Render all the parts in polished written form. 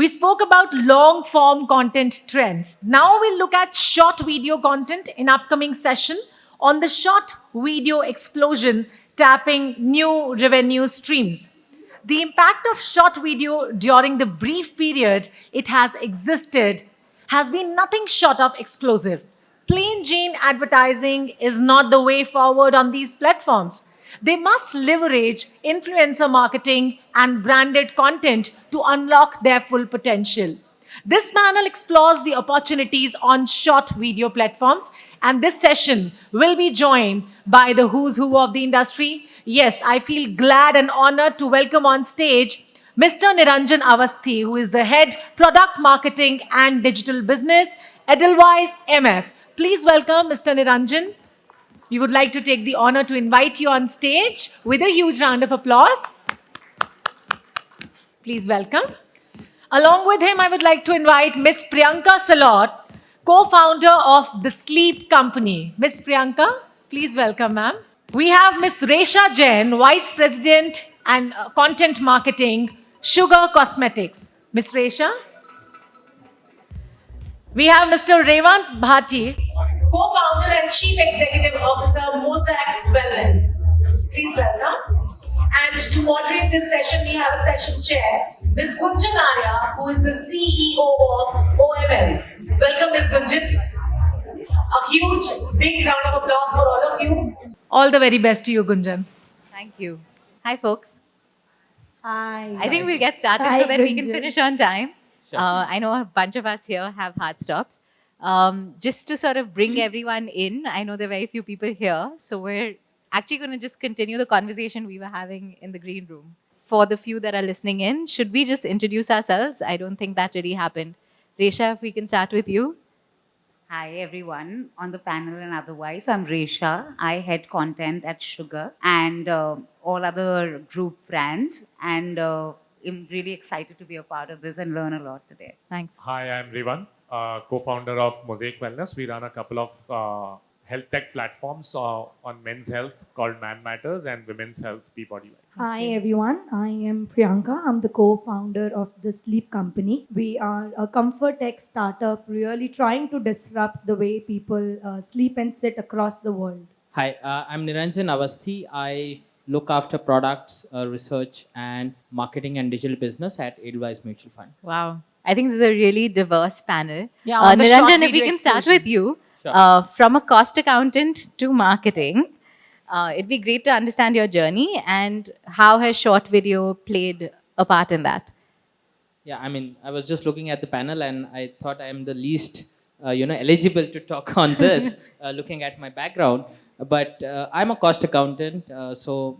We spoke about long form content trends. Now we'll look at short video content in upcoming session on the short video explosion tapping new revenue streams. The impact of short video during the brief period it has existed has been nothing short of explosive. Plain Jane advertising is not the way forward on these platforms. They must leverage influencer marketing and branded content to unlock their full potential. This panel explores the opportunities on short video platforms, and this session will be joined by the who's who of the industry. Yes, I feel glad and honored to welcome on stage Mr. Niranjan Avasthi, who is the head product marketing and digital business, Edelweiss MF. Please welcome Mr. Niranjan. We would like to take the honor to invite you on stage with a huge round of applause. Please welcome. Along with him, I would like to invite Miss Priyanka Salot, co-founder of the Sleep Company. Miss Priyanka, please welcome, ma'am. We have Miss Resha Jain, Vice President and Content Marketing, Sugar Cosmetics. Miss Resha. We have Mr. Revant Bhate, co-founder and chief executive officer, Mosaic Wellness. Please welcome. And to moderate this session, we have a session chair, Ms. Gunjan Arya, who is the CEO of OML. Welcome, Ms. Gunjan. A huge, big round of applause for all of you. All the very best to you, Gunjan. Thank you. Hi, folks. Hi. I think we'll get started Hi, so that we can Gunjan. finish on time. Sure. I know a bunch of us here have hard stops. Just to sort of bring everyone in, I know there are very few people here, so we're actually going to just continue the conversation we were having in the green room. For the few that are listening in, should we just introduce ourselves? I don't think that really happened. Resha, if we can start with you. Hi everyone on the panel and otherwise. I'm Resha. I head content at Sugar and all other group brands, and I'm really excited to be a part of this and learn a lot today. Thanks. Hi, I'm Revant, co-founder of Mosaic Wellness. We run a couple of health tech platforms on men's health called Man Matters and women's health, Peabody. Hi everyone, I am Priyanka. I'm the co-founder of the Sleep Company. We are a comfort tech startup really trying to disrupt the way people sleep and sit across the world. Hi, I'm Niranjan Avasthi. I look after products, research, and marketing and digital business at Edelweiss Mutual Fund. Wow. I think this is a really diverse panel. Yeah, on the short Niranjan, if we video can start explosion. with you, Sure. from a cost accountant to marketing, it'd be great to understand your journey and how has short video played a part in that. Yeah, I mean, I was just looking at the panel and I thought I am the least, eligible to talk on this, looking at my background. But I'm a cost accountant, so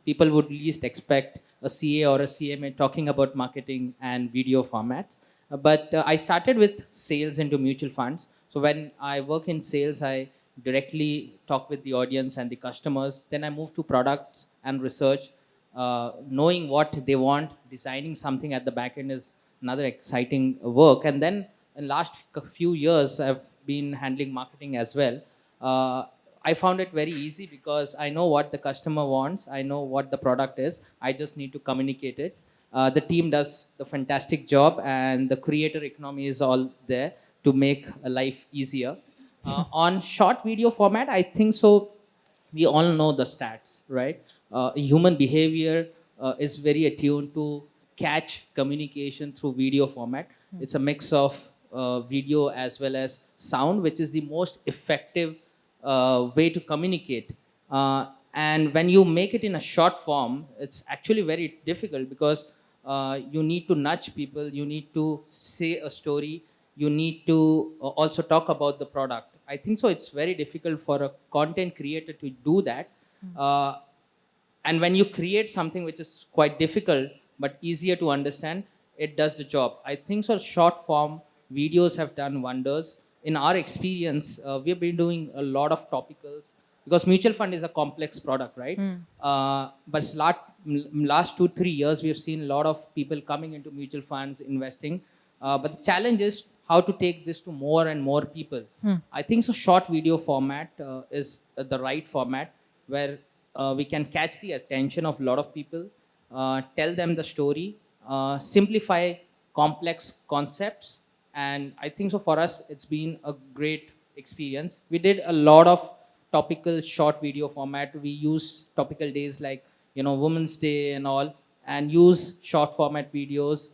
people would least expect a CA or a CMA talking about marketing and video formats. But I started with sales into mutual funds. So when I work in sales, I directly talk with the audience and the customers. Then I move to products and research, knowing what they want. Designing something at the back end is another exciting work. And then in last few years, I've been handling marketing as well. I found it very easy because I know what the customer wants. I know what the product is. I just need to communicate it. The team does the fantastic job and the creator economy is all there to make life easier. On short video format, I think so. We all know the stats, right? Human behavior is very attuned to catch communication through video format. It's a mix of video as well as sound, which is the most effective way to communicate. And when you make it in a short form, it's actually very difficult because you need to nudge people, you need to say a story, you need to also talk about the product. I think so it's very difficult for a content creator to do that. And when you create something which is quite difficult but easier to understand, it does the job. I think so short form videos have done wonders. In our experience, we've been doing a lot of topicals because mutual fund is a complex product, right? But last 2-3 years, we have seen a lot of people coming into mutual funds, investing. But the challenge is how to take this to more and more people. I think so short video format is the right format where we can catch the attention of a lot of people, tell them the story, simplify complex concepts. And I think so for us, it's been a great experience. We did a lot of topical short video format. We use topical days like, Women's Day and all, and use short format videos.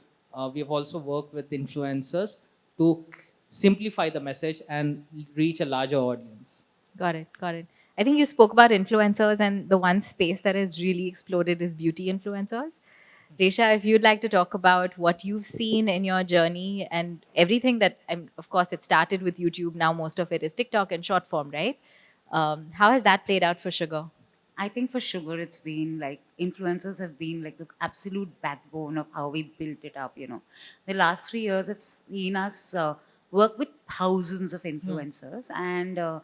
We have also worked with influencers to simplify the message and reach a larger audience. Got it. Got it. I think you spoke about influencers, and the one space that has really exploded is beauty influencers. Resha, if you'd like to talk about what you've seen in your journey and everything that, of course, it started with YouTube. Now most of it is TikTok and short form, right? How has that played out for Sugar? I think for Sugar, it's been like influencers have been like the absolute backbone of how we built it up. The last 3 years have seen us work with thousands of influencers, and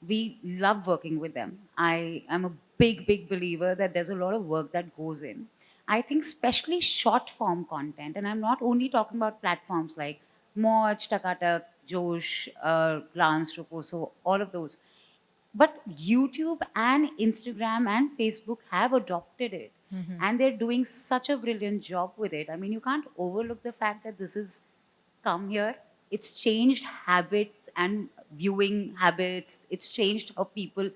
we love working with them. I am a big, big believer that there's a lot of work that goes in. I think especially short form content, and I'm not only talking about platforms like Moj, Takatak, Josh, Glance, Roposo, all of those. But YouTube and Instagram and Facebook have adopted it. And they're doing such a brilliant job with it. I mean, you can't overlook the fact that this has come here. It's changed habits and viewing habits. It's changed how people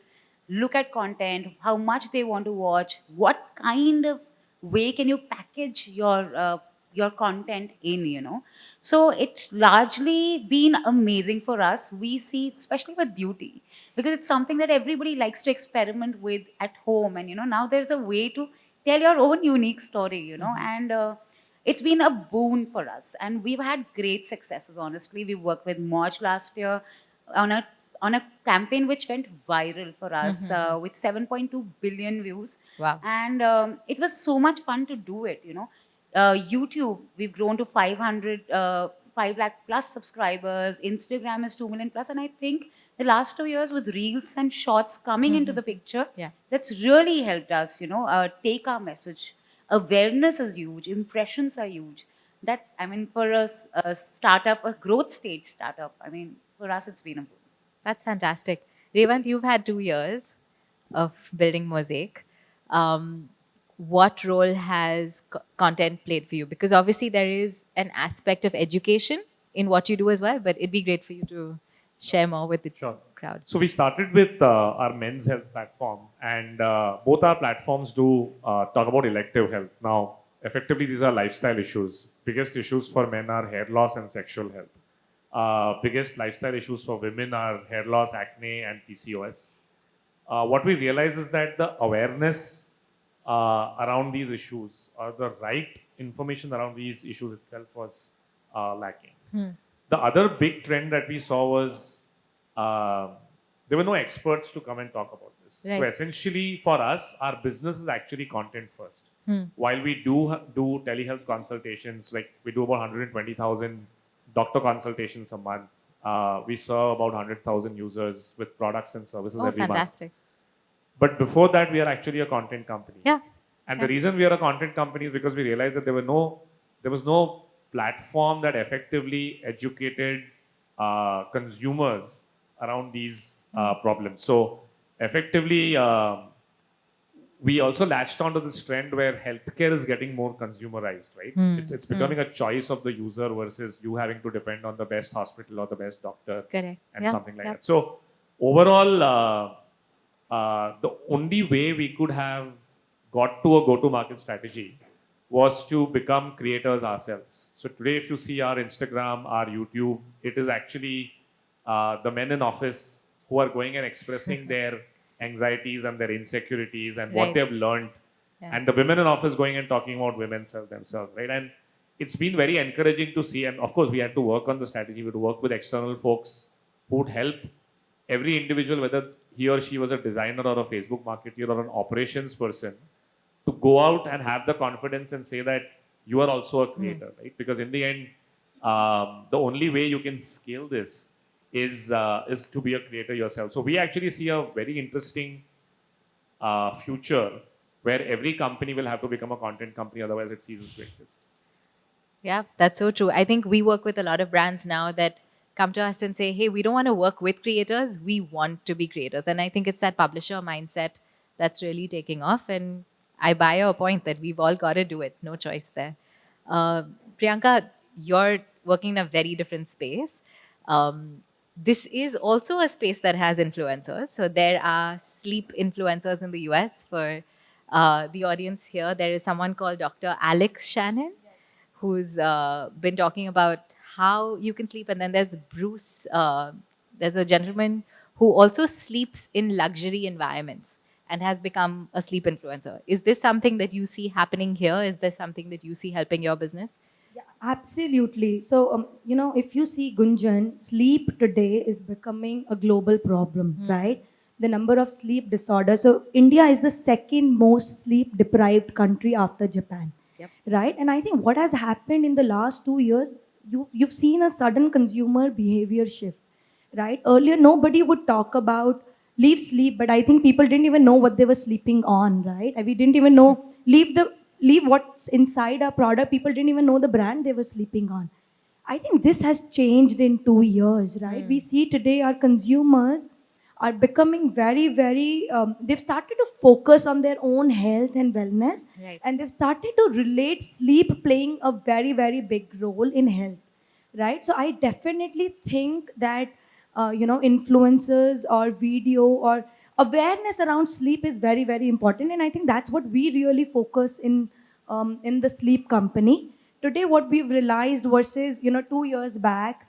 look at content, how much they want to watch, what kind of way can you package your content in. So it's largely been amazing for us. We see, especially with beauty, because it's something that everybody likes to experiment with at home, and now there's a way to tell your own unique story, and it's been a boon for us, and we've had great successes. Honestly, we worked with Moj last year on a campaign which went viral for us with 7.2 billion views. Wow. And it was so much fun to do it. YouTube, we've grown to 5 lakh plus subscribers. Instagram is 2 million plus. And I think the last 2 years with reels and shorts coming into the picture, Yeah. that's really helped us, take our message. Awareness is huge. Impressions are huge. That, I mean, for a startup, a growth stage startup, I mean, for us, it's been a boon. That's fantastic. Revant, you've had 2 years of building Mosaic. What role has content played for you? Because obviously there is an aspect of education in what you do as well, but it'd be great for you to share more with the Sure. crowd. So we started with our men's health platform, and both our platforms do talk about elective health. Now, effectively, these are lifestyle issues. Biggest issues for men are hair loss and sexual health. Biggest lifestyle issues for women are hair loss, acne, and PCOS. What we realize is that the awareness around these issues, or the right information around these issues itself, was lacking. The other big trend that we saw was there were no experts to come and talk about this. Right. So essentially, for us, our business is actually content first. While we do telehealth consultations, like we do about 120,000 doctor consultations a month. We serve about 100,000 users with products and services Oh, every month. fantastic. But before that, we are actually a content company. Yeah. And Yeah. the reason we are a content company is because we realized that there was no platform that effectively educated consumers around these problems. So effectively, we also latched onto this trend where healthcare is getting more consumerized, right? It's becoming a choice of the user versus you having to depend on the best hospital or the best doctor Correct. and Yeah, something like yeah. that. So overall, the only way we could have got to a go-to-market strategy was to become creators ourselves. So today, if you see our Instagram, our YouTube, it is actually the men in office who are going and expressing their anxieties and their insecurities and what Right. they've learned. Yeah. And the women in office going and talking about women's health themselves, right? And it's been very encouraging to see. And of course, we had to work on the strategy. We had to work with external folks who would help every individual, whether he or she was a designer or a Facebook marketer or an operations person, to go out and have the confidence and say that you are also a creator, right? Because in the end, the only way you can scale this is to be a creator yourself. So we actually see a very interesting future where every company will have to become a content company, otherwise it ceases to exist. Yeah, that's so true. I think we work with a lot of brands now that come to us and say, hey, we don't want to work with creators, we want to be creators. And I think it's that publisher mindset that's really taking off. And I buy your point that we've all got to do it, no choice there. Priyanka, you're working in a very different space. This is also a space that has influencers. So there are sleep influencers in the US. For the audience here, there is someone called Dr. Alex Shannon, who's been talking about how you can sleep. And then there's Bruce, there's a gentleman who also sleeps in luxury environments and has become a sleep influencer. Is this something that you see happening here? Is this something that you see helping your business? Yeah, absolutely. So, if you see Gunjan, sleep today is becoming a global problem, right? The number of sleep disorders. So, India is the second most sleep deprived country after Japan, Yep. right? And I think what has happened in the last 2 years, you've seen a sudden consumer behavior shift, right? Earlier, nobody would talk about leave sleep, but I think people didn't even know what they were sleeping on, right? And we didn't even know leave what's inside our product. People didn't even know the brand they were sleeping on. I think this has changed in 2 years, right? We see today our consumers are becoming very, very, they've started to focus on their own health and wellness. Right. And they've started to relate sleep playing a very, very big role in health, right? So I definitely think that influencers or video or awareness around sleep is very, very important, and I think that's what we really focus in the sleep company. Today, what we've realized versus 2 years back,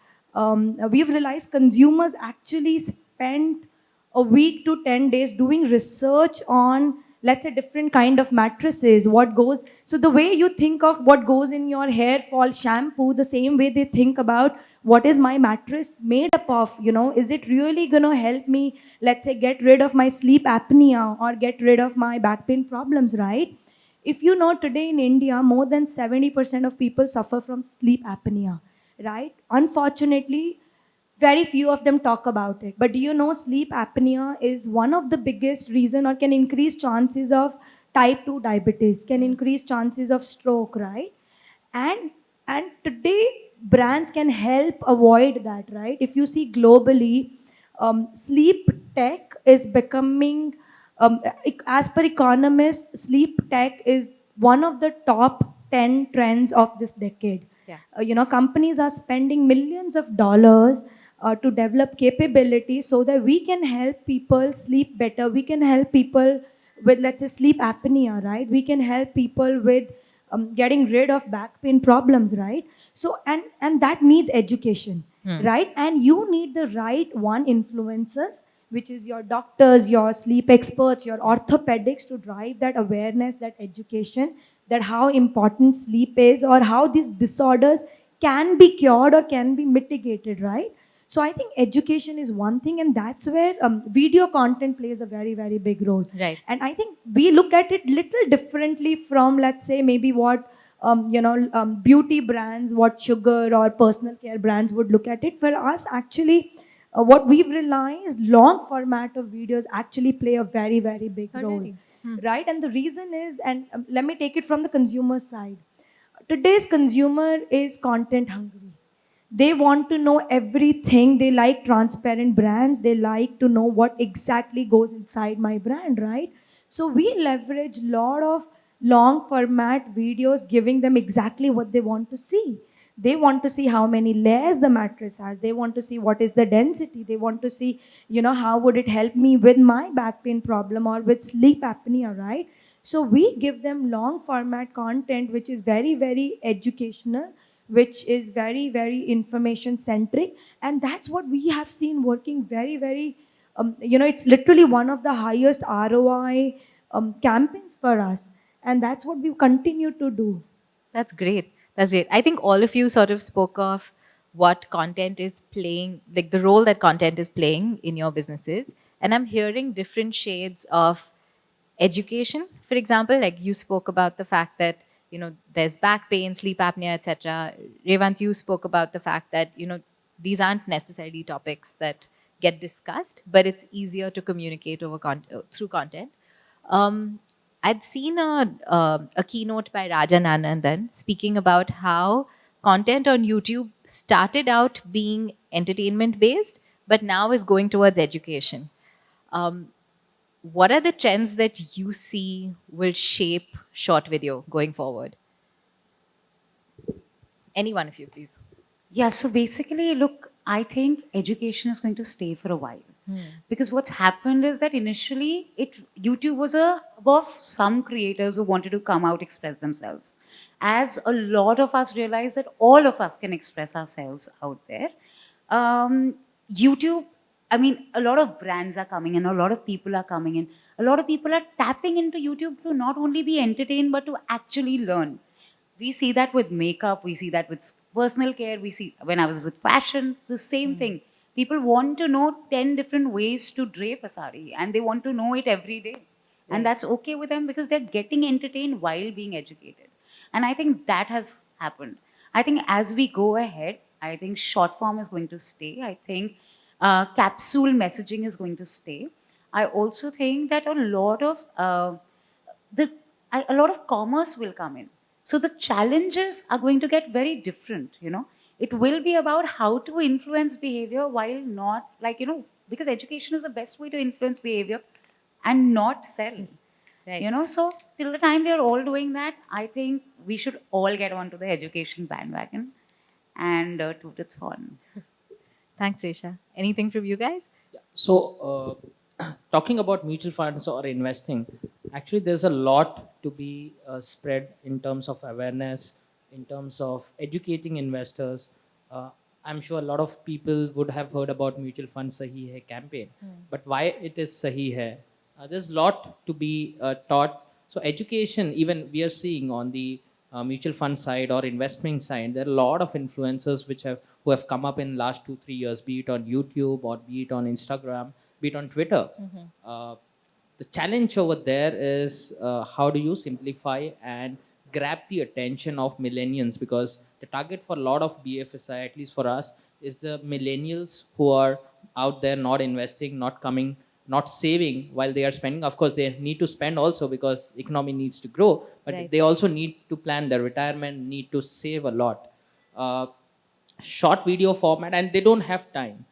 we've realized consumers actually spend a week to 10 days doing research on, let's say, different kind of mattresses, what goes. So the way you think of what goes in your hair fall shampoo, the same way they think about what is my mattress made up of, is it really going to help me, let's say, get rid of my sleep apnea or get rid of my back pain problems, right? If you know, today in India, more than 70% of people suffer from sleep apnea, right? Unfortunately, very few of them talk about it. But do you know sleep apnea is one of the biggest reason or can increase chances of type 2 diabetes, can increase chances of stroke, right? And and today brands can help avoid that, right? If you see globally, sleep tech is becoming, as per economists, sleep tech is one of the top 10 trends of this decade. Yeah. Companies are spending millions of dollars to develop capability so that we can help people sleep better. We can help people with, let's say, sleep apnea, right? We can help people with getting rid of back pain problems, right? So, and that needs education, right? And you need the right one influencers, which is your doctors, your sleep experts, your orthopedics, to drive that awareness, that education, that how important sleep is or how these disorders can be cured or can be mitigated, right? So I think education is one thing, and that's where video content plays a very, very big role. Right. And I think we look at it little differently from, let's say, maybe what beauty brands, what sugar or personal care brands would look at it. For us, actually, what we've realized, long format of videos actually play a very, very big Oh, role, really? right? And the reason is, and let me take it from the consumer side. Today's consumer is content hungry. They want to know everything. They like transparent brands. They like to know what exactly goes inside my brand, right? So we leverage a lot of long format videos, giving them exactly what they want to see. They want to see how many layers the mattress has. They want to see what is the density. They want to see, how would it help me with my back pain problem or with sleep apnea, right? So we give them long format content, which is very, very educational, which is very, very information centric. And that's what we have seen working very, very, it's literally one of the highest ROI campaigns for us. And that's what we continue to do. That's great. That's great. I think all of you sort of spoke of what content is playing, like the role that content is playing in your businesses. And I'm hearing different shades of education. For example, like you spoke about the fact that, there's back pain, sleep apnea, etc. Revant, you spoke about the fact that, these aren't necessarily topics that get discussed, but it's easier to communicate through content. Um, I'd seen a keynote by Rajan Anandan speaking about how content on YouTube started out being entertainment based, but now is going towards education. Um, what are the trends that you see will shape short video going forward? Any one of you, please. Yeah, so basically, look, I think education is going to stay for a while. Because what's happened is that initially YouTube was above some creators who wanted to come out, express themselves. As a lot of us realize that all of us can express ourselves out there, YouTube, I mean, a lot of brands are coming in, a lot of people are coming in, a lot of people are tapping into YouTube to not only be entertained, but to actually learn. We see that with makeup, we see that with personal care, we see when I was with fashion, it's the same thing. People want to know 10 different ways to drape a sari and they want to know it every day. And that's okay with them because they're getting entertained while being educated. And I think that has happened. I think as we go ahead, I think short form is going to stay. I think capsule messaging is going to stay. I also think that the a lot of commerce will come in. So the challenges are going to get very different, you know. It will be about how to influence behavior while not like, you know, because education is the best way to influence behavior and not sell. Right. You know, so till the time we are all doing that, I think we should all get onto the education bandwagon and toot its horn. Thanks, Resha. Anything from you guys? So, talking about mutual funds or investing, actually, there's a lot to be spread in terms of awareness, in terms of educating investors. I'm sure a lot of people would have heard about mutual fund Sahi Hai campaign, but why it is Sahi Hai? There's a lot to be taught. So, education, even we are seeing on the mutual fund side or investment side, there are a lot of influencers who have come up in last 2-3 years, be it on YouTube or be it on Instagram, be it on Twitter. The challenge over there is how do you simplify and grab the attention of millennials, because the target for a lot of BFSI, at least for us, is the millennials who are out there not investing, not coming, not saving while they are spending. Of course, they need to spend also because economy needs to grow, but Right. they also need to plan their retirement, need to save a lot. Uh, Short video format, and they don't have time.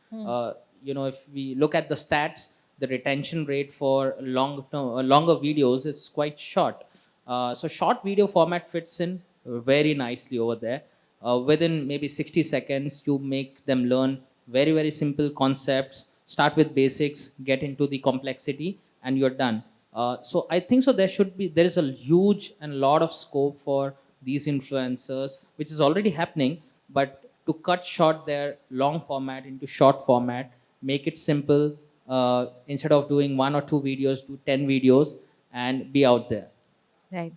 If we look at the stats, the retention rate for longer videos is quite short. So short video format fits in very nicely over there. Within maybe 60 seconds, you make them learn very, very simple concepts, start with basics, get into the complexity, and you're done. So I think so there is a huge and lot of scope for these influencers, which is already happening, but to cut short their long format into short format, make it simple. Instead of doing 1 or 2 videos, do 10 videos and be out there. Right.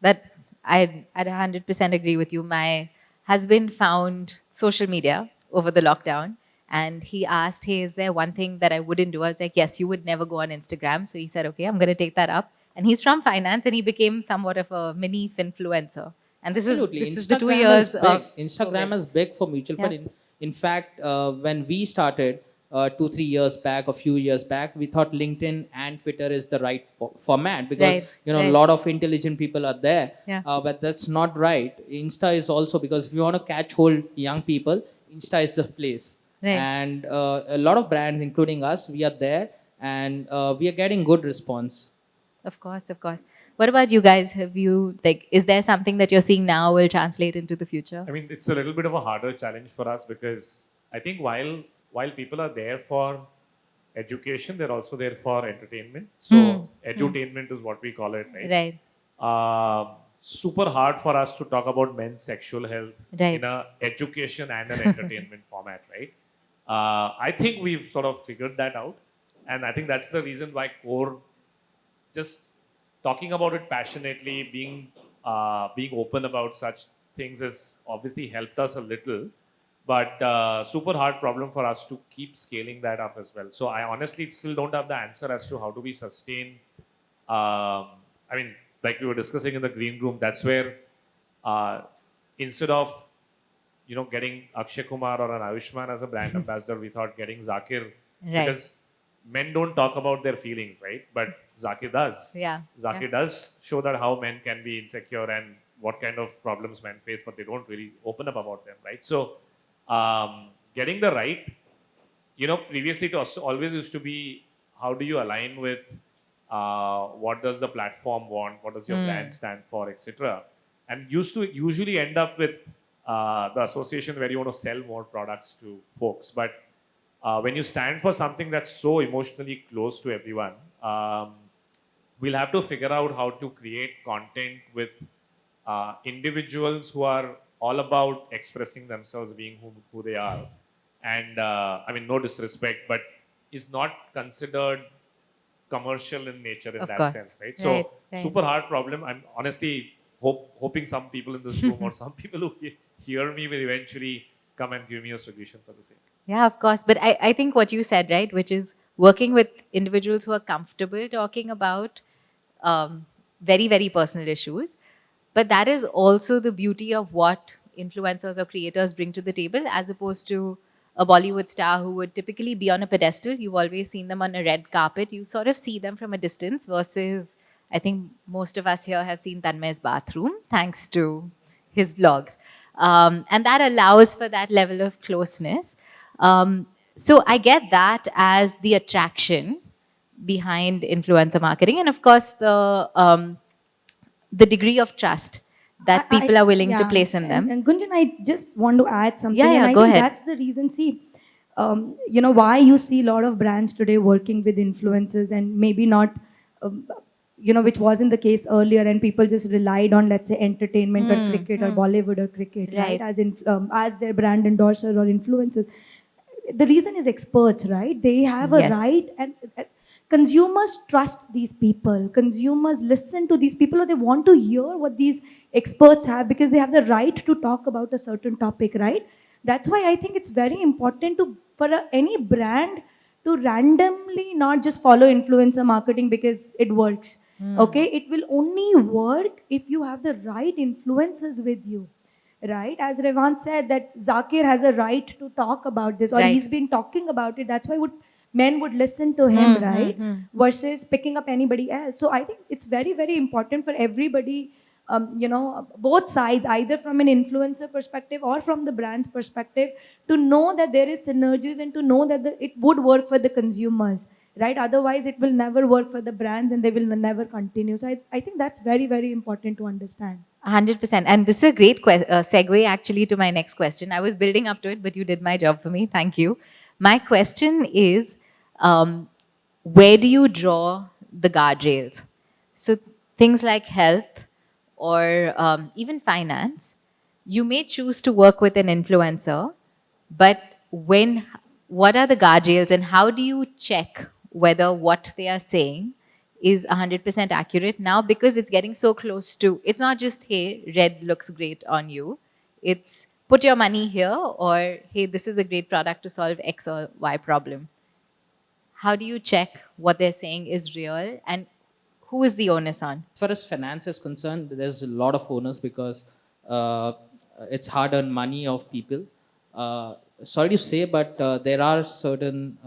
That I'd 100% agree with you. My husband found social media over the lockdown and he asked, hey, is there one thing that I wouldn't do? I was like, yes, you would never go on Instagram. So he said, okay, I'm going to take that up. And he's from finance and he became somewhat of a mini finfluencer. And this Absolutely. is the 2 Instagram years is big. of Instagram COVID. is big for mutual fund. Yeah. In fact, when we started 2-3 years back, a few years back, we thought LinkedIn and Twitter is the right format because Right, a right. lot of intelligent people are there. Yeah. But that's not right. Insta is also, because if you want to catch hold young people, Insta is the place. Right. And a lot of brands, including us, we are there, and we are getting good response. Of course, of course. What about you guys? Have you, like, is there something that you're seeing now will translate into the future? I mean, it's a little bit of a harder challenge for us because I think while people are there for education, they're also there for entertainment. So edutainment is what we call it, right? Right. Super hard for us to talk about men's sexual health Right. in a education and an entertainment format, right? I think we've sort of figured that out, and I think that's the reason why core just talking about it passionately, being open about such things has obviously helped us a little, but super hard problem for us to keep scaling that up as well. So I honestly still don't have the answer as to how do we sustain. I mean, like we were discussing in the green room, that's where instead of getting Akshay Kumar or an Ayushman as a brand ambassador, we thought getting Zakir, Right. because men don't talk about their feelings, right? But Zakir does. Yeah. Zakir does show that how men can be insecure and what kind of problems men face, but they don't really open up about them, right? So, getting the right, previously it always used to be how do you align with what does the platform want, what does your brand stand for, etc. And used to usually end up with the association where you want to sell more products to folks. But when you stand for something that's so emotionally close to everyone, we'll have to figure out how to create content with individuals who are all about expressing themselves, being who they are. And I mean, no disrespect, but is not considered commercial in nature in Of that course. sense, right? Right, So right. super hard problem. I'm honestly hoping some people in this room or some people who hear me will eventually come and give me a solution for the same. Yeah, of course. But I think what you said, right, which is working with individuals who are comfortable talking about um, very, very personal issues. But that is also the beauty of what influencers or creators bring to the table, as opposed to a Bollywood star who would typically be on a pedestal. You've always seen them on a red carpet. You sort of see them from a distance, versus I think most of us here have seen Tanmay's bathroom, thanks to his vlogs. And that allows for that level of closeness. So I get that as the attraction behind influencer marketing, and of course the degree of trust that people are willing to Yeah, place in them. and Gunjan, I just want to add something, Yeah, and yeah, I go think ahead. that's the reason. See, why you see a lot of brands today working with influencers, and maybe not, which wasn't the case earlier, and people just relied on, let's say, entertainment or cricket or Bollywood or cricket, right, Right. as their brand endorsers or influencers. The reason is experts, right? They have a Yes. right, and consumers trust these people. Consumers listen to these people, or they want to hear what these experts have, because they have the right to talk about a certain topic, right? That's why I think it's very important to, for any brand to randomly not just follow influencer marketing because it works. Okay, it will only work if you have the right influencers with you, right? As Revant said, that Zakir has a right to talk about this, or Right. he's been talking about it. That's why men would listen to him, right? Versus picking up anybody else. So I think it's very, very important for everybody, both sides, either from an influencer perspective or from the brand's perspective, to know that there is synergies, and to know that it would work for the consumers, right? Otherwise, it will never work for the brands, and they will never continue. So I think that's very, very important to understand. 100%. And this is a great segue actually to my next question. I was building up to it, but you did my job for me. Thank you. My question is, um, where do you draw the guardrails? So things like health or even finance, you may choose to work with an influencer, but what are the guardrails, and how do you check whether what they are saying is 100% accurate now, because it's getting so close to, it's not just, hey, red looks great on you. It's put your money here, or hey, this is a great product to solve X or Y problem. How do you check what they're saying is real, and who is the onus on? As far as finance is concerned, there's a lot of onus because uh, it's hard-earned money of people. Sorry to say, but there are certain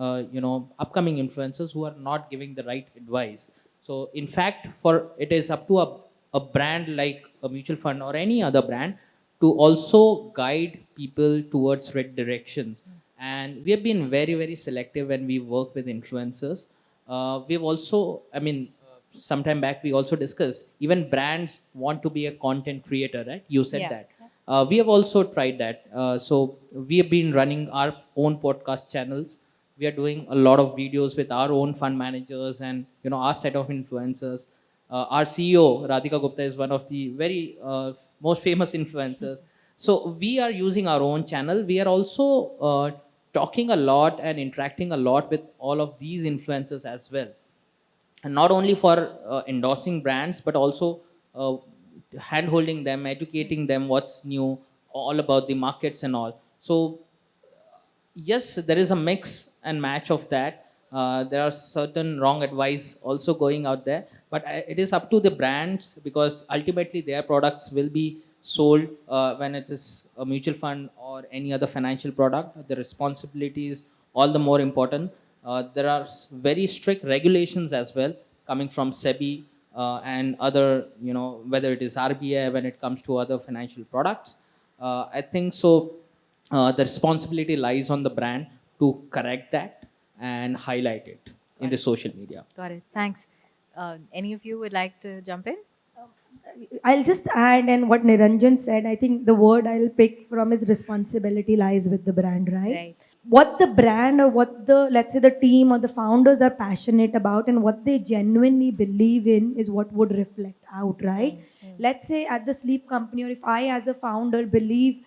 upcoming influencers who are not giving the right advice. So in fact, for it is up to a brand like a mutual fund or any other brand to also guide people towards right directions. And we have been very, very selective when we work with influencers. We've also, I mean, sometime back we also discussed, even brands want to be a content creator, right? You said Yeah. that. We have also tried that. So we have been running our own podcast channels. We are doing a lot of videos with our own fund managers and our set of influencers. Our CEO Radhika Gupta is one of the very most famous influencers. So we are using our own channel. We are also talking a lot and interacting a lot with all of these influencers as well, and not only for endorsing brands, but also hand holding them, educating them what's new, all about the markets and all. So yes, there is a mix and match of that. There are certain wrong advice also going out there, but it is up to the brands, because ultimately their products will be sold when it is a mutual fund or any other financial product. The responsibility is all the more important. There are very strict regulations as well coming from SEBI and other, whether it is RBI when it comes to other financial products. I think so the responsibility lies on the brand to correct that and highlight it in the social media. Got it. Thanks. Any of you would like to jump in? I'll just add, and what Niranjan said, I think the word I'll pick from is responsibility lies with the brand, right? Right. What the brand or what the, let's say, the team or the founders are passionate about and what they genuinely believe in is what would reflect out, right? Let's say at the sleep company, or if I as a founder believe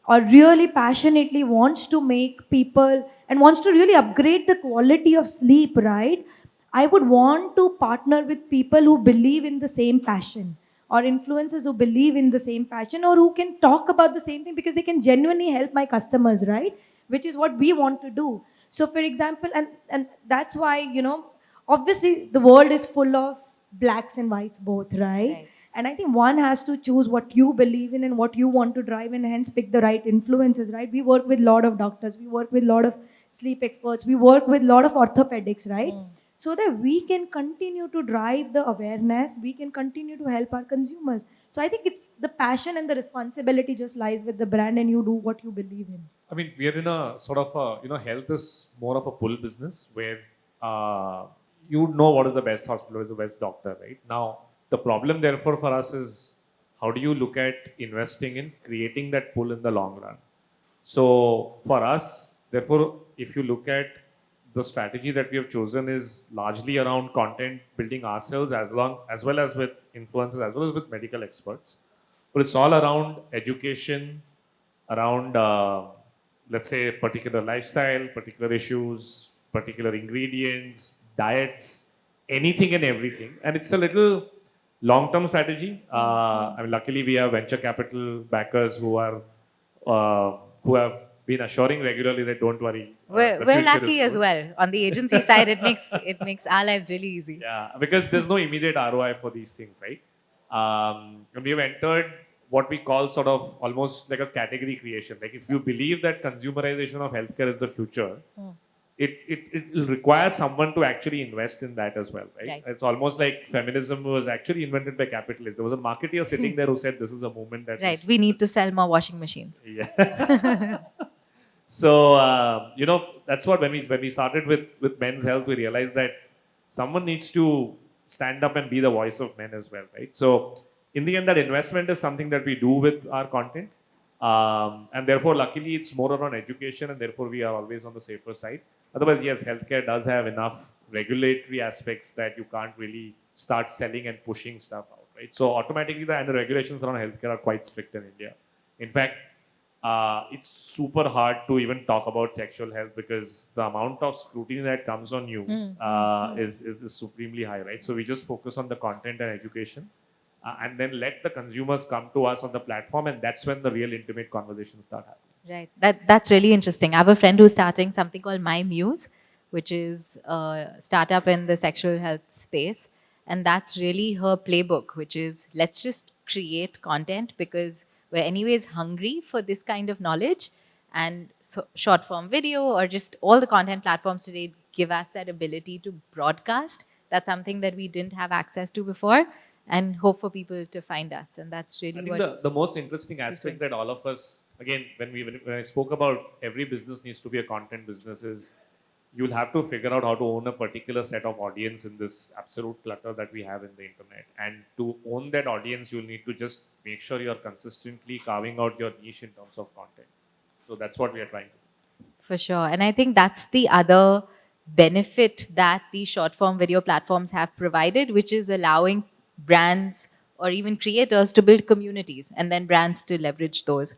or really passionately wants to make people and wants to really upgrade the quality of sleep, right? I would want to partner with people who believe in the same passion, or influencers who believe in the same passion, or who can talk about the same thing because they can genuinely help my customers, right? Which is what we want to do. So, for example, and that's why, obviously the world is full of blacks and whites both, right? Right. And I think one has to choose what you believe in and what you want to drive, and hence pick the right influences, right? We work with a lot of doctors, we work with a lot of sleep experts, we work with a lot of orthopedics, right? So that we can continue to drive the awareness, we can continue to help our consumers. So I think it's the passion and the responsibility just lies with the brand, and you do what you believe in. I mean, we are in a sort of health is more of a pull business where you know what is the best hospital, what is the best doctor, right? Now, the problem therefore for us is how do you look at investing in creating that pull in the long run? So for us, therefore, if you look at the strategy that we have chosen is largely around content building ourselves as well as with influencers as well as with medical experts. But it's all around education, around let's say particular lifestyle, particular issues, particular ingredients, diets, anything and everything. And it's a little long-term strategy. I mean, luckily we have venture capital backers who have been assuring regularly that don't worry. We're, The we're future is lucky as good. well. On the agency side, it makes our lives really easy. Yeah, because there's no immediate ROI for these things, right? And we have entered what we call sort of almost like a category creation. Like if you believe that consumerization of healthcare is the future, it will require someone to actually invest in that as well, right? Right. It's almost like feminism was actually invented by capitalists. There was a marketeer sitting there who said this is a movement that Right. is- We need to sell more washing machines. Yeah. So that's what when we started with men's health, we realized that someone needs to stand up and be the voice of men as well, right? So in the end, that investment is something that we do with our content, and therefore, luckily, it's more around education, and therefore, we are always on the safer side. Otherwise, yes, healthcare does have enough regulatory aspects that you can't really start selling and pushing stuff out, right? So automatically, the regulations around healthcare are quite strict in India. In fact, it's super hard to even talk about sexual health because the amount of scrutiny that comes on you is supremely high, right? So we just focus on the content and education, and then let the consumers come to us on the platform, and that's when the real intimate conversations start happening. Right. That's really interesting. I have a friend who's starting something called My Muse, which is a startup in the sexual health space. And that's really her playbook, which is let's just create content because we're anyways hungry for this kind of knowledge. And so short form video or just all the content platforms today give us that ability to broadcast. That's something that we didn't have access to before, and hope for people to find us. And that's I really think what the most interesting aspect that all of us, again, when I spoke about every business needs to be a content business, is you'll have to figure out how to own a particular set of audience in this absolute clutter that we have in the internet. And to own that audience, you'll need to just make sure you're consistently carving out your niche in terms of content. So that's what we are trying to do. For sure. And I think that's the other benefit that these short form video platforms have provided, which is allowing brands or even creators to build communities and then brands to leverage those.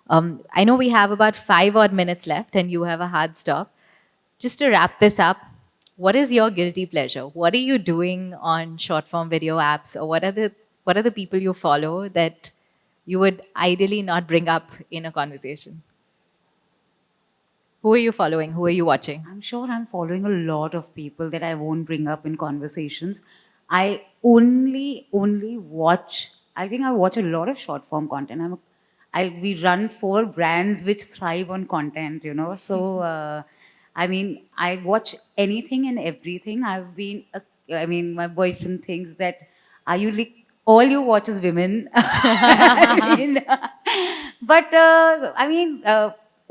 I know we have about 5 odd minutes left and you have a hard stop. Just to wrap this up, what is your guilty pleasure? What are you doing on short form video apps, or what are the people you follow that you would ideally not bring up in a conversation? Who are you following? Who are you watching? I'm sure I'm following a lot of people that I won't bring up in conversations. I only watch. I think I watch a lot of short form content. We run 4 brands which thrive on content, So, I mean, I watch anything and everything. My boyfriend thinks that, are you like, all you watch is women? I mean, but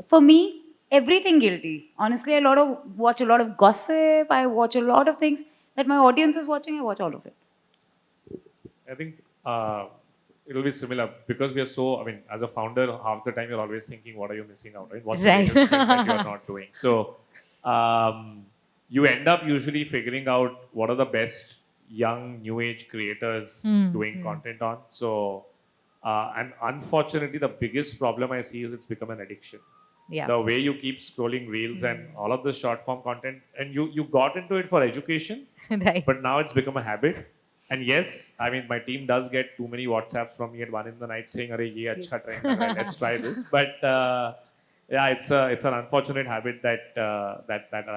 for me, everything guilty. Honestly, watch a lot of gossip. I watch a lot of things that my audience is watching. I watch all of it. I think uh, it'll be similar because we are so. I mean, as a founder, half the time you're always thinking, "What are you missing out? Right? What's the Right. latest thing that you're not doing?" So, you end up usually figuring out what are the best young new age creators doing content on. So, and unfortunately, the biggest problem I see is it's become an addiction. Yeah. The way you keep scrolling reels and all of the short form content, and you got into it for education, Right. but now it's become a habit. And yes, I mean, my team does get too many WhatsApps from me at 1 in the night saying, "Arey, ye acha trend kar raha hai, let's try this." But yeah, it's an unfortunate habit that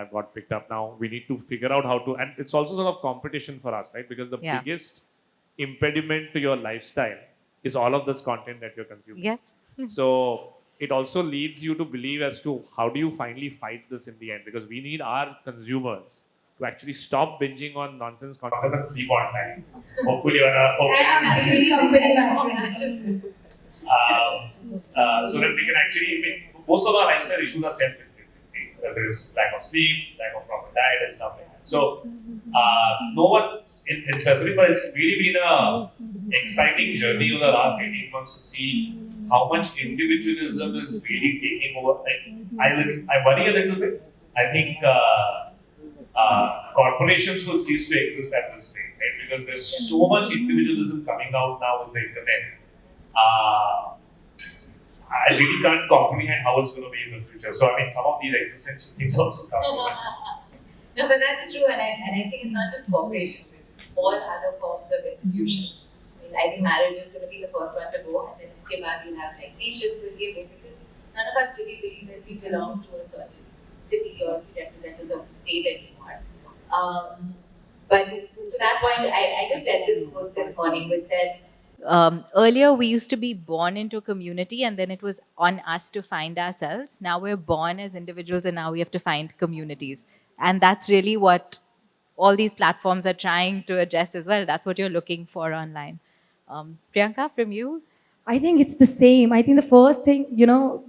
I've got picked up. Now we need to figure out how to, and it's also sort of competition for us, right? Because the Yeah. biggest impediment to your lifestyle is all of this content that you're consuming. Yes. So it also leads you to believe as to how do you finally fight this in the end, because we need our consumers to actually stop binging on nonsense content and sleep on time. Hopefully, so that we can actually, I mean, most of our lifestyle issues are self-inflicted. There is lack of sleep, lack of proper diet, and stuff like that. So, no one in specific, but it's really been a exciting journey over the last 18 months to see how much individualism is really taking over. Like, I worry a little bit. I think corporations will cease to exist at this rate, right? Because there's so much individualism coming out now with the internet. I really can't comprehend how it's going to be in the future. So, I mean, some of these existential things also come up. No, but that's true, and I think it's not just corporations; it's all other forms of institutions. I think marriage is going to be the first one to go, and then iske baad we'll have like nations will give it, because none of us really believe that we belong to a certain city or we represent a certain state anymore. But to that point, I just read this quote this morning which said, Earlier, we used to be born into a community and then it was on us to find ourselves. Now we're born as individuals and now we have to find communities. And that's really what all these platforms are trying to address as well. That's what you're looking for online. Priyanka, from you? I think it's the same. I think the first thing,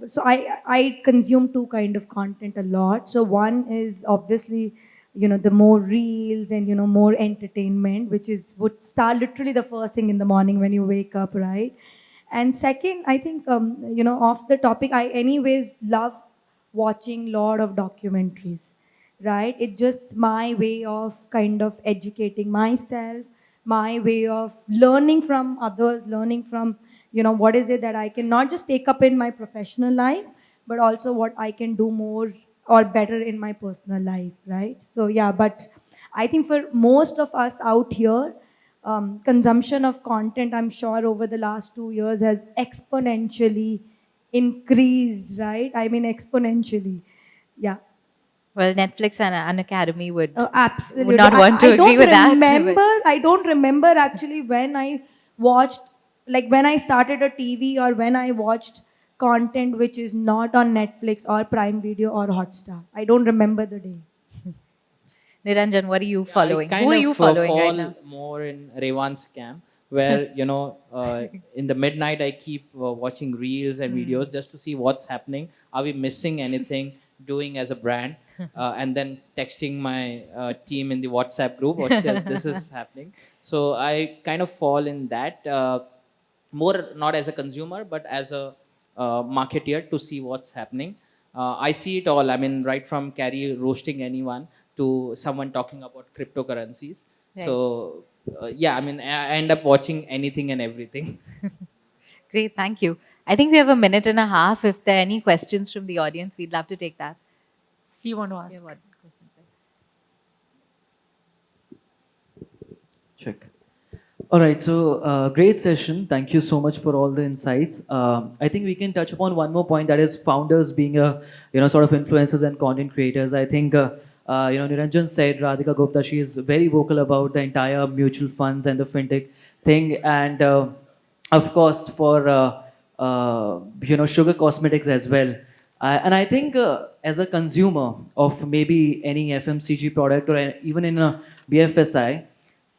so I consume two kind of content a lot. So one is obviously, the more reels and, more entertainment, which would start literally the first thing in the morning when you wake up, right? And second, I think, off the topic, I anyways love watching lot of documentaries, right? It's just my way of kind of educating myself, my way of learning from others, learning from, what is it that I can not just take up in my professional life, but also what I can do more or better in my personal life, right? So yeah, but I think for most of us out here, consumption of content, I'm sure over the last 2 years has exponentially increased, right? I mean, exponentially. Yeah. Well, Netflix and An Academy would Absolutely. not want to agree with that. I don't remember actually when I watched, like when I started a TV or when I watched content which is not on Netflix or Prime Video or Hotstar. I don't remember the day. Niranjan, what are you following? I Who are you following fall right now? more in Revant's camp, where in the midnight I keep watching reels and videos just to see what's happening. Are we missing anything? Doing as a brand, and then texting my team in the WhatsApp group, this is happening. So I kind of fall in that more not as a consumer but as a marketeer to see what's happening. I see it all. I mean, right from Carrie roasting anyone to someone talking about cryptocurrencies. Right. So yeah, I mean, I end up watching anything and everything. Great, thank you. I think we have a minute and a half. If there are any questions from the audience, we'd love to take that. Do you want to ask? Yeah, what questions? Check. All right, so great session. Thank you so much for all the insights. I think we can touch upon one more point, that is founders being a sort of influencers and content creators. I think Niranjan said Radhika Gupta, she is very vocal about the entire mutual funds and the fintech thing, and of course for sugar cosmetics as well. And I think as a consumer of maybe any FMCG product or even in a BFSI,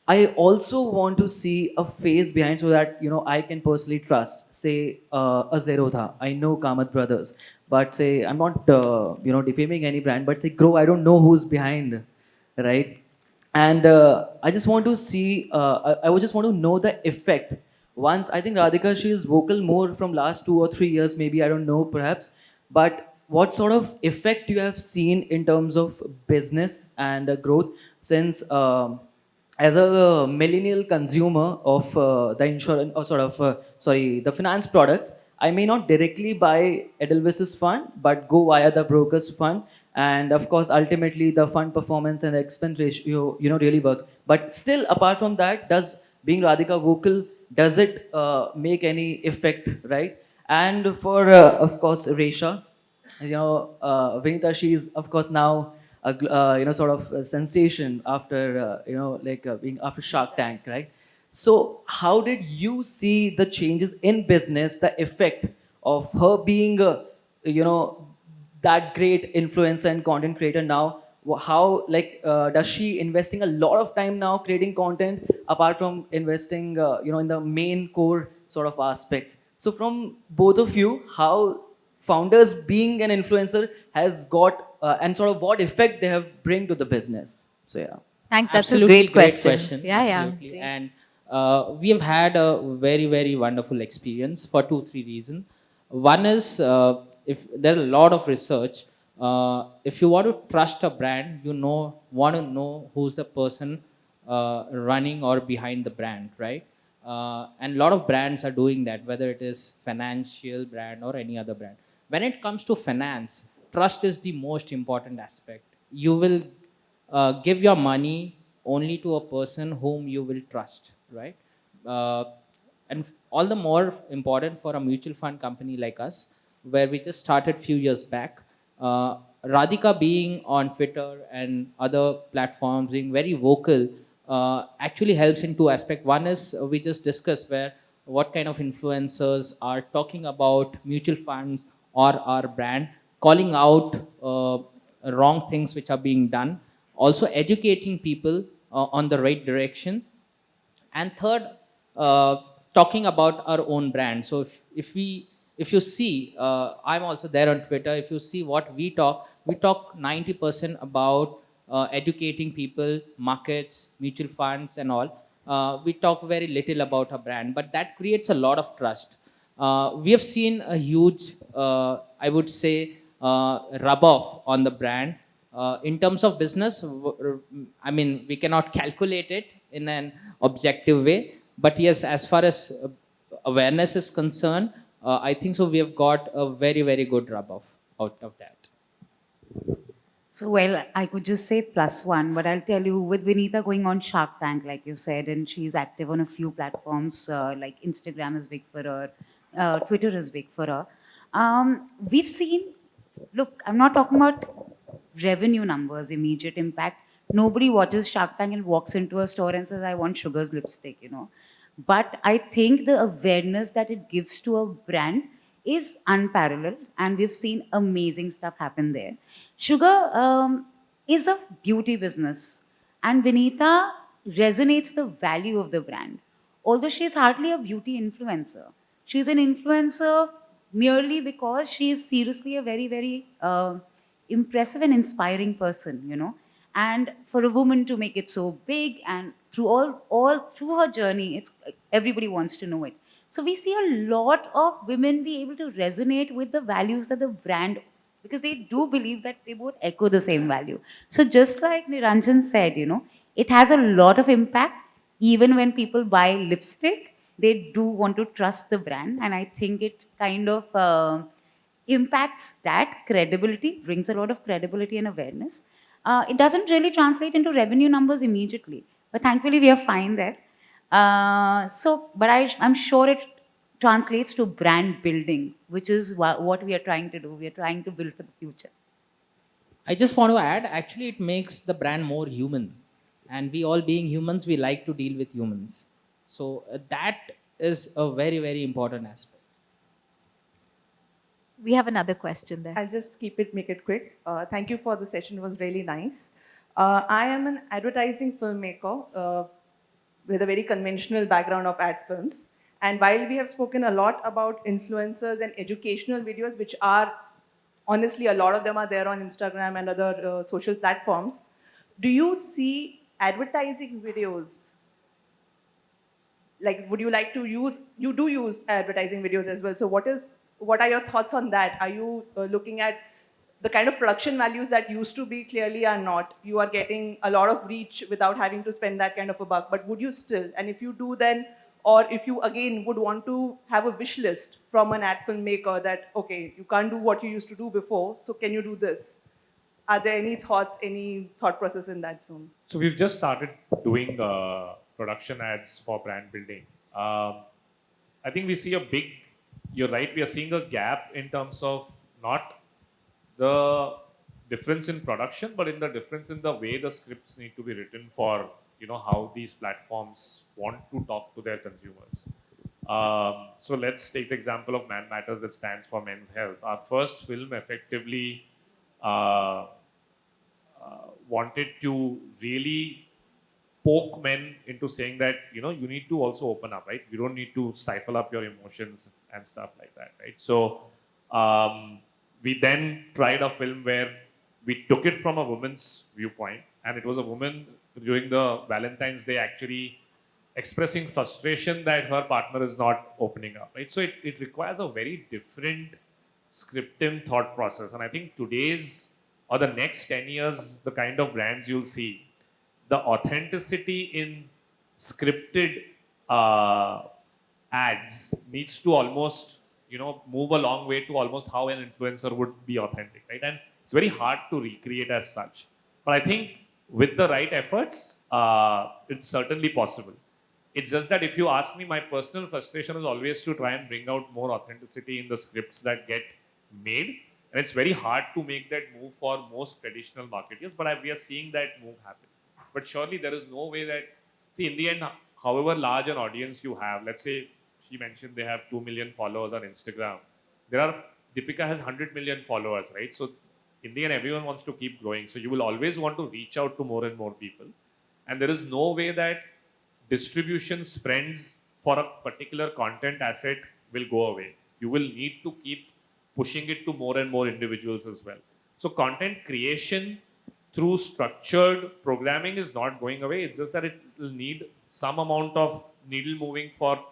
I also want to see a face behind so that I can personally trust. Say a Zerodha, I know Kamath Brothers, but say I'm not defaming any brand, but say Grow, I don't know who's behind, right? And I just want to see, I would just want to know the effect once I think Radhika, she is vocal more from last 2 or 3 years, maybe, I don't know, perhaps. But what sort of effect you have seen in terms of business and growth since as a millennial consumer of the insurance or sort of sorry, the finance products, I may not directly buy Edelweiss's fund, but go via the broker's fund. And of course, ultimately, the fund performance and the expense ratio, really works. But still, apart from that, does being Radhika vocal, does it make any effect, right? And for, of course, Resha, Vinita, she is of course now a sort of a sensation after being after Shark Tank, right? So how did you see the changes in business, the effect of her being you know that great influencer and content creator now? How does she investing a lot of time now creating content apart from investing in the main core sort of aspects? So from both of you, how founders being an influencer has got and sort of what effect they have bring to the business? So yeah. Thanks. That's a Absolutely great question. Yeah, Absolutely. yeah. And we have had a very, very wonderful experience for 2, 3 reasons. One is if there are a lot of research, if you want to trust a brand, want to know who's the person running or behind the brand, right? And a lot of brands are doing that, whether it is financial brand or any other brand. When it comes to finance, trust is the most important aspect. You will give your money only to a person whom you will trust, right? Uh, and all the more important for a mutual fund company like us, where we just started few years back. Radhika being on Twitter and other platforms, being very vocal, actually helps in two aspects. One is we just discussed where what kind of influencers are talking about mutual funds or our brand, calling out wrong things which are being done, also educating people on the right direction, and third, talking about our own brand. So if you see, I'm also there on Twitter. If you see what we talk 90% about educating people, markets, mutual funds, and all. We talk very little about our brand, but that creates a lot of trust. We have seen a huge, I would say, rub off on the brand. In terms of business, I mean, we cannot calculate it in an objective way. But yes, as far as awareness is concerned, I think so. We have got a very, very good rub off out of that. So, well, I could just say +1, but I'll tell you, with Vinita going on Shark Tank, like you said, and she's active on a few platforms, like Instagram is big for her, Twitter is big for her. We've seen, look, I'm not talking about revenue numbers, immediate impact. Nobody watches Shark Tank and walks into a store and says, I want Sugar's lipstick. But I think the awareness that it gives to a brand is unparalleled, and we've seen amazing stuff happen there. Sugar is a beauty business, and Vinita resonates the value of the brand. Although she is hardly a beauty influencer, she's an influencer merely because she is seriously a very, very impressive and inspiring person. And for a woman to make it so big, and through all through her journey, it's everybody wants to know it. So we see a lot of women be able to resonate with the values that the brand, because they do believe that they both echo the same value. So just like Niranjan said, it has a lot of impact. Even when people buy lipstick, they do want to trust the brand, and I think it kind of impacts that credibility, brings a lot of credibility and awareness. It doesn't really translate into revenue numbers immediately, but thankfully we are fine there. But I'm sure it translates to brand building, which is what we are trying to do. We are trying to build for the future. I just want to add, actually, it makes the brand more human. And we all being humans, we like to deal with humans. So that is a very, very important aspect. We have another question there. I'll just make it quick. Thank you for the session. It was really nice. I am an advertising filmmaker with a very conventional background of ad films. And while we have spoken a lot about influencers and educational videos, which are, honestly, a lot of them are there on Instagram and other social platforms, do you see advertising videos like, would you like to use, you do use advertising videos as well. So what are your thoughts on that? Are you looking at the kind of production values that used to be clearly are not? You are getting a lot of reach without having to spend that kind of a buck, but would you still? And if you do, then, or if you again would want to have a wish list from an ad filmmaker that, okay, you can't do what you used to do before, so can you do this? Are there any thoughts, any thought process in that zone? So we've just started doing production ads for brand building. I think we see a big, you're right, we are seeing a gap in terms of not the difference in production, but in the difference in the way the scripts need to be written for, how these platforms want to talk to their consumers. So let's take the example of Man Matters, that stands for men's health. Our first film effectively wanted to really poke men into saying that, you need to also open up, right? You don't need to stifle up your emotions and stuff like that, right? So we then tried a film where we took it from a woman's viewpoint, and it was a woman during the Valentine's Day actually expressing frustration that her partner is not opening up, right? So it requires a very different scripting thought process. And I think today's or the next 10 years, the kind of brands you'll see, the authenticity in scripted ads needs to almost, move a long way to almost how an influencer would be authentic, right? And it's very hard to recreate as such. But I think with the right efforts, it's certainly possible. It's just that if you ask me, my personal frustration is always to try and bring out more authenticity in the scripts that get made. And it's very hard to make that move for most traditional marketers, but we are seeing that move happen. But surely there is no way that, see, in the end, however large an audience you have, let's say she mentioned they have 2 million followers on Instagram. Deepika has 100 million followers, right? So in the end, everyone wants to keep growing. So you will always want to reach out to more and more people. And there is no way that distribution spreads for a particular content asset will go away. You will need to keep pushing it to more and more individuals as well. So content creation through structured programming is not going away. It's just that it will need some amount of needle moving for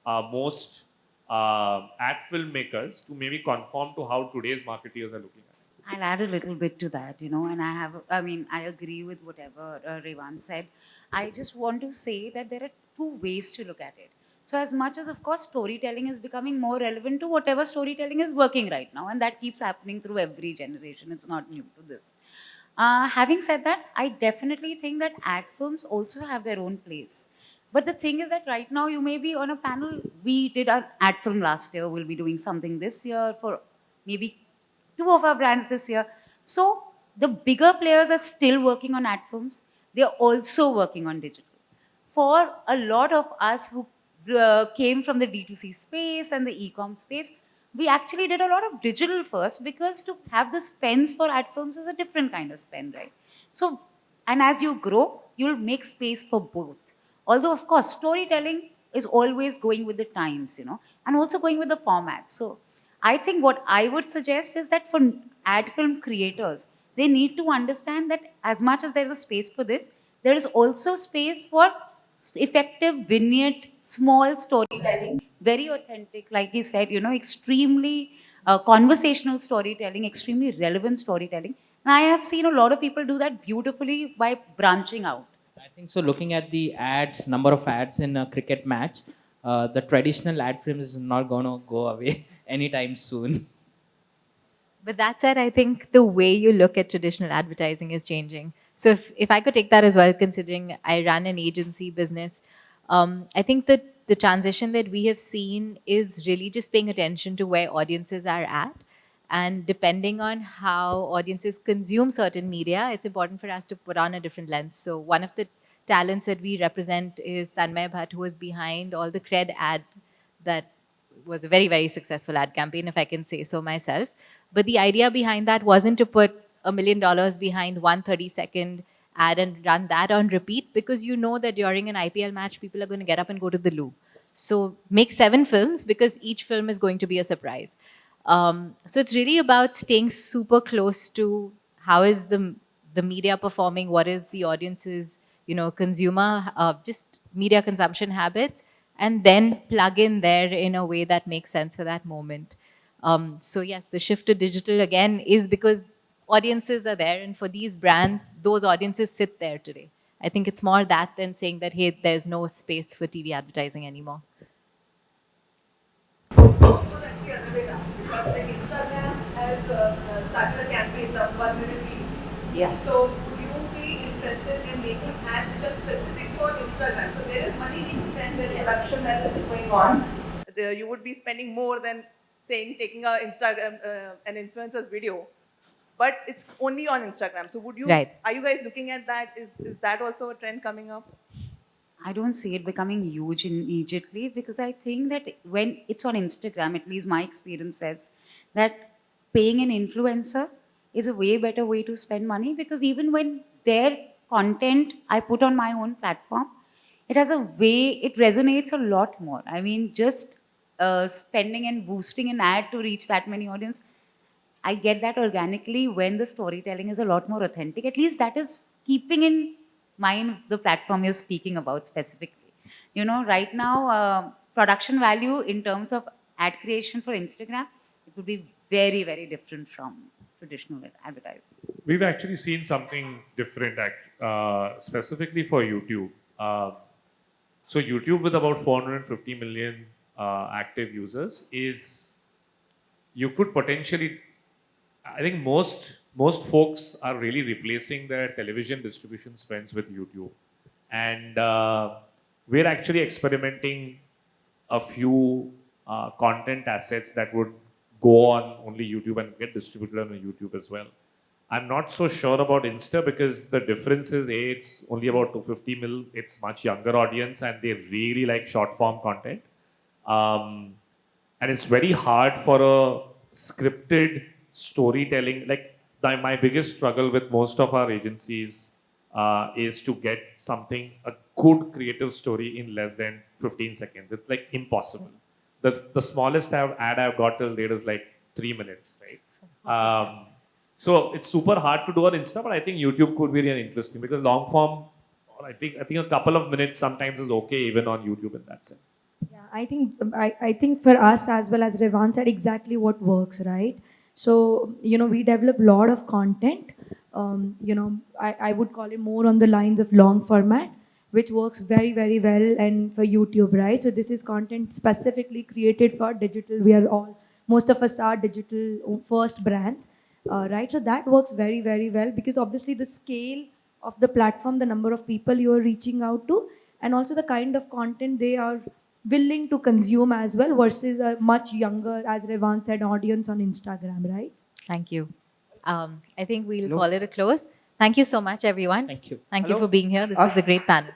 most ad filmmakers to maybe conform to how today's marketeers are looking at it. I'll add a little bit to that, and I agree with whatever Revant said. I just want to say that there are two ways to look at it. So as much as, of course, storytelling is becoming more relevant to whatever storytelling is working right now, and that keeps happening through every generation. It's not new to this. Having said that, I definitely think that ad films also have their own place. But the thing is that right now you may be on a panel. We did an ad film last year. We'll be doing something this year for maybe 2 of our brands this year. So the bigger players are still working on ad films. They're also working on digital. For a lot of us who came from the D2C space and the e-com space, we actually did a lot of digital first, because to have the spends for ad films is a different kind of spend, right? So, and as you grow, you'll make space for both. Although, of course, storytelling is always going with the times, and also going with the format. So I think what I would suggest is that for ad film creators, they need to understand that as much as there's a space for this, there is also space for effective vignette, small storytelling, very authentic, like he said, extremely conversational storytelling, extremely relevant storytelling. And I have seen a lot of people do that beautifully by branching out. I think so. Looking at the ads, number of ads in a cricket match, the traditional ad film is not going to go away anytime soon. But that said, I think the way you look at traditional advertising is changing. So if I could take that as well, considering I ran an agency business, I think that the transition that we have seen is really just paying attention to where audiences are at. And depending on how audiences consume certain media, it's important for us to put on a different lens. So one of the talents that we represent is Tanmay Bhatt, who was behind all the Cred ad that was a very, very successful ad campaign, if I can say so myself. But the idea behind that wasn't to put $1 million behind one 30-second ad and run that on repeat, because you know that during an IPL match, people are going to get up and go to the loo. So make 7 films, because each film is going to be a surprise. So it's really about staying super close to how is the media performing, what is the audience's, consumer, just media consumption habits, and then plug in there in a way that makes sense for that moment. So yes, the shift to digital again is because audiences are there, and for these brands, those audiences sit there today. I think it's more that than saying that, hey, there's no space for TV advertising anymore. The other way around, because like Instagram has started a campaign of 1 minute reels. Yeah. So would you be interested in making ads which are specific for Instagram? So there is money being spent, there's production that is going on. You would be spending more than saying taking a Instagram an influencer's video, but it's only on Instagram. So would you? Right. Are you guys looking at that? Is that also a trend coming up? I don't see it becoming huge immediately because I think that when it's on Instagram, at least my experience says that paying an influencer is a way better way to spend money, because even when their content I put on my own platform, it has a way, it resonates a lot more. I mean, just spending and boosting an ad to reach that many audience, I get that organically when the storytelling is a lot more authentic. At least that is keeping in mind the platform you're speaking about specifically. You know, right now, production value in terms of ad creation for Instagram, it would be very, very different from traditional advertising. We've actually seen something different, specifically for YouTube. So YouTube, with about 450 million active users, you could potentially, I think most folks are really replacing their television distribution spends with YouTube, and we're actually experimenting a few content assets that would go on only YouTube and get distributed on YouTube as well. I'm not so sure about Insta because the difference is it's only about 250 mil. It's much younger audience and they really like short form content. And it's very hard for a scripted storytelling. Like my biggest struggle with most of our agencies is to get a good creative story in less than 15 seconds. It's like impossible. The smallest ad I've got till date is like 3 minutes, right? So it's super hard to do on Insta, but I think YouTube could be really interesting because long form, I think a couple of minutes sometimes is okay even on YouTube in that sense. Yeah, I think for us as well, as Revant said, exactly what works, right? So we develop a lot of content. I would call it more on the lines of long format, which works very, very well and for YouTube, right? So this is content specifically created for digital. Most of us are digital first brands, right? So that works very, very well because obviously the scale of the platform, the number of people you are reaching out to, and also the kind of content they are willing to consume as well versus a much younger, as Revant said, audience on Instagram, right? Thank you. I think we'll call it a close. Thank you so much, everyone. Thank you. Thank you for being here. This was a great panel.